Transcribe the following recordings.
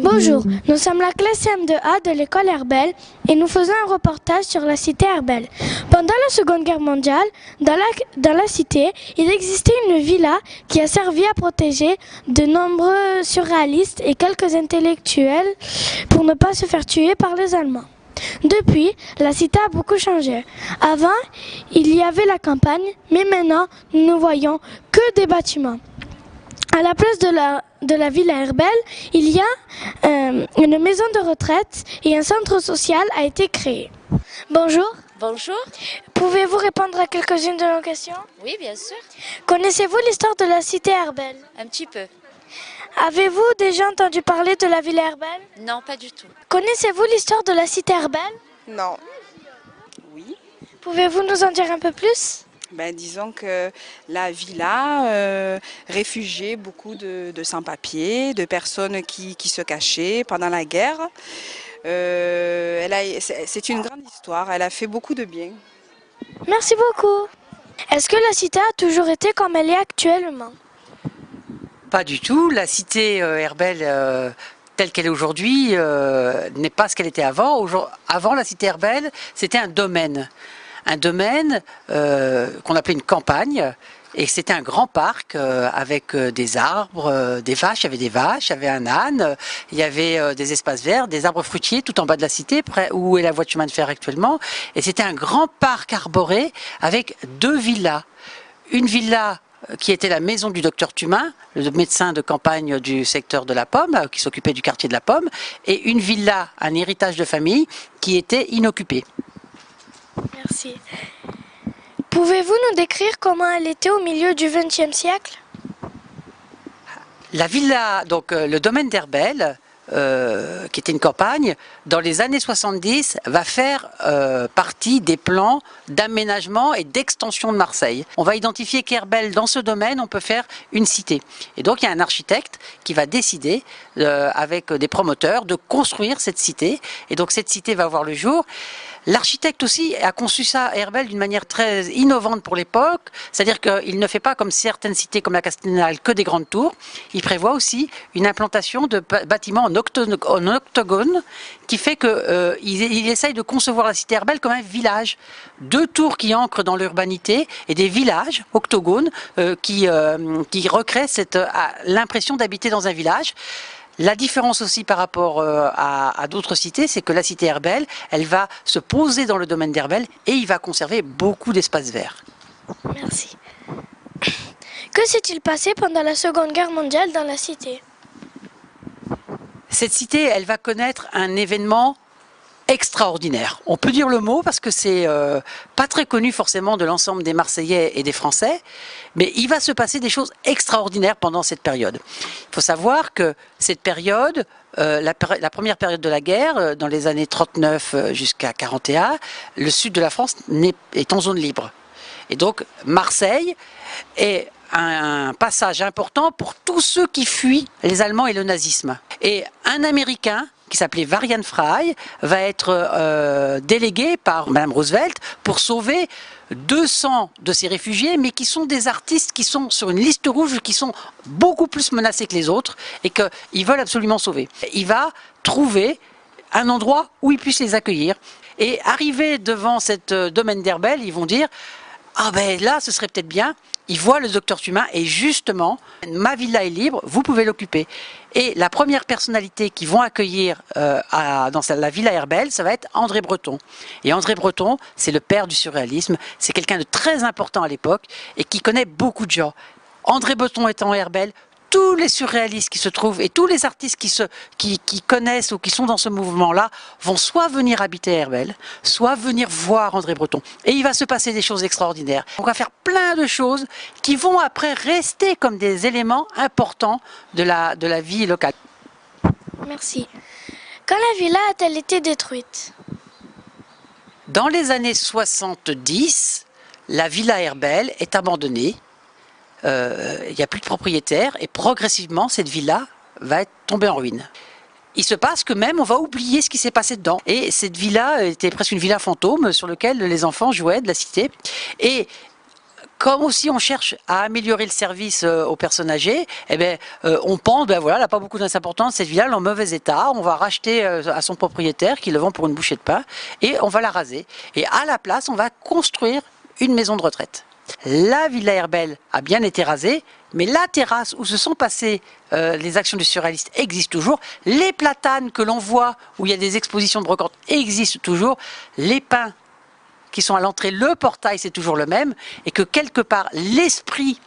Bonjour, nous sommes la classe CM2A de l'école Herbel et nous faisons un reportage sur la cité Herbel. Pendant la Seconde Guerre mondiale, dans la cité, il existait une villa qui a servi à protéger de nombreux surréalistes et quelques intellectuels pour ne pas se faire tuer par les Allemands. Depuis, la cité a beaucoup changé. Avant, il y avait la campagne, mais maintenant, nous ne voyons que des bâtiments. À la place de la villa Herbel, il y a une maison de retraite et un centre social a été créé. Bonjour. Bonjour. Pouvez-vous répondre à quelques-unes de nos questions? Oui, bien sûr. Connaissez-vous l'histoire de la cité Herbel? Un petit peu. Avez-vous déjà entendu parler de la villa Herbel? Non, pas du tout. Connaissez-vous l'histoire de la cité Herbel? Non. Oui. Pouvez-vous nous en dire un peu plus? Disons que la villa réfugiait beaucoup de sans-papiers, de personnes qui se cachaient pendant la guerre. C'est une grande histoire, elle a fait beaucoup de bien. Merci beaucoup. Est-ce que la cité a toujours été comme elle est actuellement? Pas du tout. La cité Herbel telle qu'elle est aujourd'hui n'est pas ce qu'elle était avant. Avant la cité Herbel, c'était un domaine. Un domaine qu'on appelait une campagne, et c'était un grand parc avec des arbres, des vaches, il y avait des vaches, il y avait un âne, il y avait des espaces verts, des arbres fruitiers tout en bas de la cité, où est la voie de chemin de fer actuellement, et c'était un grand parc arboré avec deux villas. Une villa qui était la maison du docteur Thumain, le médecin de campagne du secteur de la Pomme, qui s'occupait du quartier de la Pomme, et une villa, un héritage de famille, qui était inoccupée. Merci. Pouvez-vous nous décrire comment elle était au milieu du XXe siècle? La villa, donc le domaine d'Herbel, qui était une campagne, dans les années 70, va faire partie des plans d'aménagement et d'extension de Marseille. On va identifier qu'Herbel, dans ce domaine, on peut faire une cité. Et donc il y a un architecte qui va décider, avec des promoteurs, de construire cette cité. Et donc cette cité va voir le jour. L'architecte aussi a conçu ça, Herbel, d'une manière très innovante pour l'époque, c'est-à-dire qu'il ne fait pas comme certaines cités comme la Castellane que des grandes tours, il prévoit aussi une implantation de bâtiments en octogone, qui fait qu'il essaye de concevoir la cité Herbel comme un village. Deux tours qui ancrent dans l'urbanité et des villages octogones qui recréent l'impression d'habiter dans un village. La différence aussi par rapport à d'autres cités, c'est que la cité Herbel, elle va se poser dans le domaine d'Herbel et il va conserver beaucoup d'espaces verts. Merci. Que s'est-il passé pendant la Seconde Guerre mondiale dans la cité? Cette cité, elle va connaître un événement extraordinaire. On peut dire le mot parce que c'est pas très connu forcément de l'ensemble des Marseillais et des Français, mais il va se passer des choses extraordinaires pendant cette période. Il faut savoir que cette période, la première période de la guerre, dans les années 39 jusqu'à 41, le sud de la France est en zone libre. Et donc Marseille est un passage important pour tous ceux qui fuient les Allemands et le nazisme. Et un Américain qui s'appelait Varian Fry va être délégué par Madame Roosevelt pour sauver 200 de ces réfugiés, mais qui sont des artistes qui sont sur une liste rouge, qui sont beaucoup plus menacés que les autres et qu'ils veulent absolument sauver. Il va trouver un endroit où il puisse les accueillir. Et arrivé devant cette domaine d'Herbel, ils vont dire « Ah ben là, ce serait peut-être bien ». Ils voient le docteur Thumain et justement, ma villa est libre, vous pouvez l'occuper. Et la première personnalité qu'ils vont accueillir dans la villa Herbel, ça va être André Breton. Et André Breton, c'est le père du surréalisme, c'est quelqu'un de très important à l'époque et qui connaît beaucoup de gens. André Breton étant Herbel, tous les surréalistes qui se trouvent et tous les artistes qui connaissent ou qui sont dans ce mouvement-là vont soit venir habiter à Herbel, soit venir voir André Breton. Et il va se passer des choses extraordinaires. On va faire plein de choses qui vont après rester comme des éléments importants de la vie locale. Merci. Quand la villa a-t-elle été détruite? Dans les années 70, la villa Herbel est abandonnée. Il n'y a plus de propriétaire et progressivement cette villa va être tombée en ruine. Il se passe que même on va oublier ce qui s'est passé dedans. Et cette villa était presque une villa fantôme sur laquelle les enfants jouaient de la cité. Et Comme aussi on cherche à améliorer le service aux personnes âgées, eh ben, on pense, ben voilà, elle n'a pas beaucoup d'importance, cette villa elle est en mauvais état, on va racheter à son propriétaire qui le vend pour une bouchée de pain et on va la raser. Et à la place, on va construire une maison de retraite. La villa Herbel a bien été rasée, mais la terrasse où se sont passées les actions du surréaliste existe toujours. Les platanes que l'on voit, où il y a des expositions de brocantes, existent toujours. Les pins qui sont à l'entrée, le portail, c'est toujours le même. Et que quelque part, l'esprit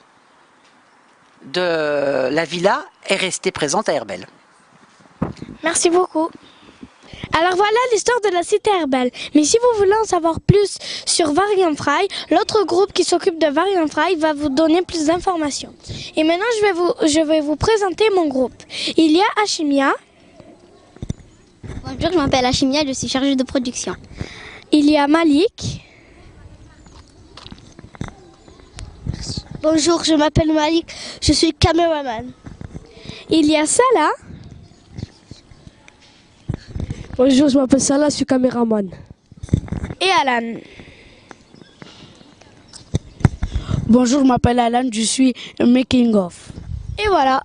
de la villa est resté présent à Herbel. Merci beaucoup. Alors voilà l'histoire de la cité Herbel. Mais si vous voulez en savoir plus sur Varianfraille, l'autre groupe qui s'occupe de Varianfraille va vous donner plus d'informations. Et maintenant, je vais vous présenter mon groupe. Il y a Hachimia. Bonjour, je m'appelle Hachimia, je suis chargée de production. Il y a Malik. Bonjour, je m'appelle Malik, je suis caméraman. Il y a Salah. Bonjour, je m'appelle Salah, je suis caméraman. Et Alan. Bonjour, je m'appelle Alan, je suis making of. Et voilà.